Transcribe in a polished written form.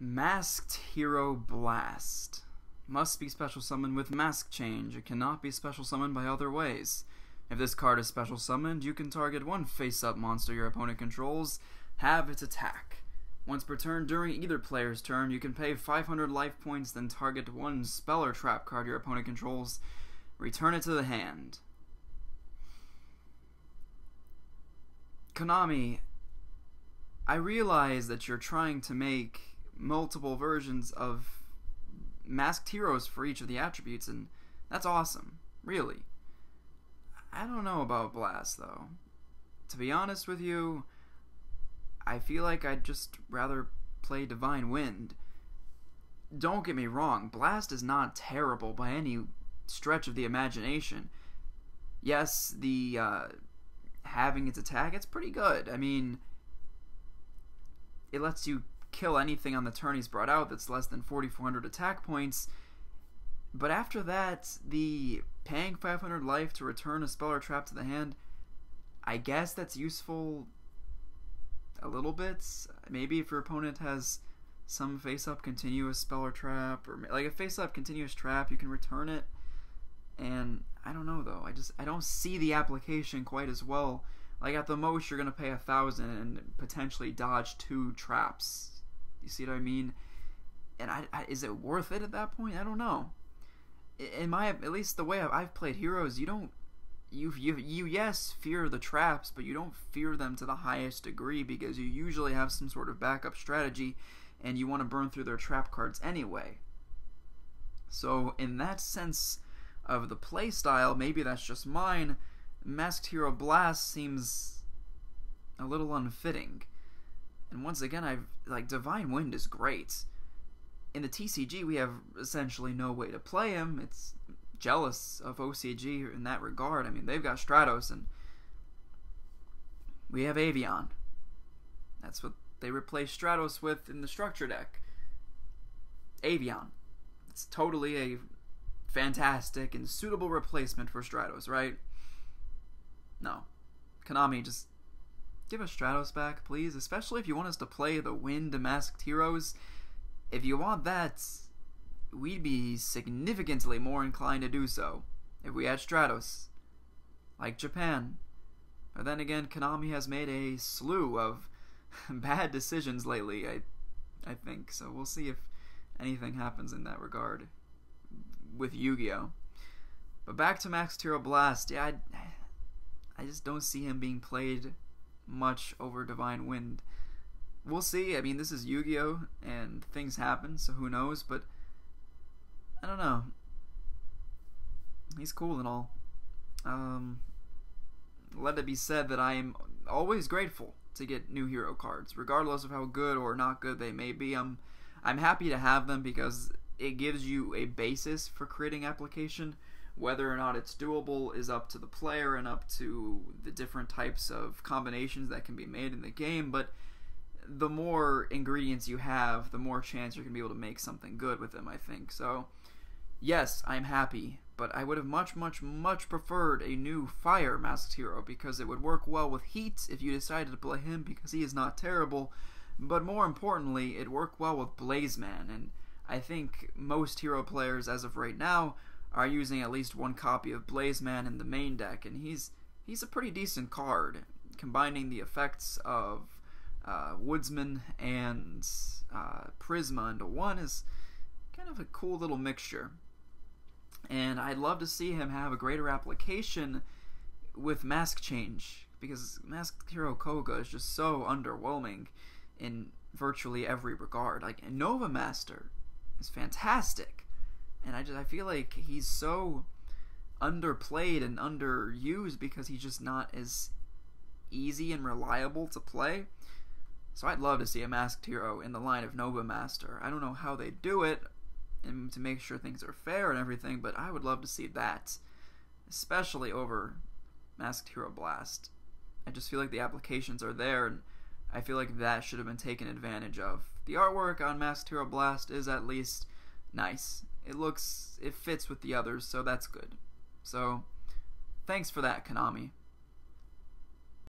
Masked Hero Blast. Must be special summoned with mask change. It cannot be special summoned by other ways. If this card is special summoned, you can target one face-up monster your opponent controls, have its attack. Once per turn during either player's turn, you can pay 500 life points, then target one spell or trap card your opponent controls, return it to the hand. Konami, I realize that you're trying to make multiple versions of masked heroes for each of the attributes, and that's awesome, really. I don't know about Blast, though. To be honest with you, I feel like I'd just rather play Divine Wind. Don't get me wrong, Blast is not terrible by any stretch of the imagination. Yes, the having its attack, it's pretty good. I mean, it lets you kill anything on the turn he's brought out that's less than 4,400 attack points. But after that, the paying 500 life to return a spell or trap to the hand, I guess that's useful a little bit. Maybe if your opponent has some face-up continuous spell or trap, or like a face-up continuous trap, you can return it. And I don't know though. I don't see the application quite as well. Like at the most, you're gonna pay 1,000 and potentially dodge 2 traps. You see what I mean? And is it worth it at that point? I don't know. At least the way I've played heroes, you yes fear the traps, but you don't fear them to the highest degree because you usually have some sort of backup strategy, and you want to burn through their trap cards anyway. So in that sense of the playstyle, maybe that's just mine, Masked Hero Blast seems a little unfitting. And once again, Divine Wind is great. In the TCG, we have essentially no way to play him. It's jealous of OCG in that regard. I mean, they've got Stratos, and we have Avian. That's what they replaced Stratos with in the structure deck. Avian. It's totally a fantastic and suitable replacement for Stratos, right? No. Konami, just give us Stratos back, please. Especially if you want us to play the Wind Masked Heroes. If you want that, we'd be significantly more inclined to do so if we had Stratos, like Japan. But then again, Konami has made a slew of bad decisions lately, I think. So we'll see if anything happens in that regard with Yu-Gi-Oh! But back to Masked Hero Blast, yeah, I just don't see him being played much over Divine Wind. We'll see. I mean, this is Yu-Gi-Oh! And things happen, so who knows, but I don't know. He's cool and all. Let it be said that I am always grateful to get new hero cards, regardless of how good or not good they may be. I'm happy to have them because it gives you a basis for creating application. Whether or not it's doable is up to the player and up to the different types of combinations that can be made in the game, but the more ingredients you have, the more chance you're going to be able to make something good with them, I think. So, yes, I'm happy, but I would have much, much, much preferred a new Fire Masked Hero because it would work well with Heat if you decided to play him because he is not terrible, but more importantly, it worked well with Blazeman, and I think most hero players as of right now are using at least one copy of Blazeman in the main deck, and he's a pretty decent card, combining the effects of Woodsman and Prisma into one is kind of a cool little mixture. And I'd love to see him have a greater application with Mask Change, because Masked Hero Koga is just so underwhelming in virtually every regard. Like, Nova Master is fantastic, and I feel like he's so underplayed and underused because he's just not as easy and reliable to play. So I'd love to see a Masked Hero in the line of Nova Master. I don't know how they do it and to make sure things are fair and everything, but I would love to see that, especially over Masked Hero Blast. I just feel like the applications are there, and I feel like that should have been taken advantage of. The artwork on Masked Hero Blast is at least nice. It fits with the others, so that's good. So, thanks for that, Konami.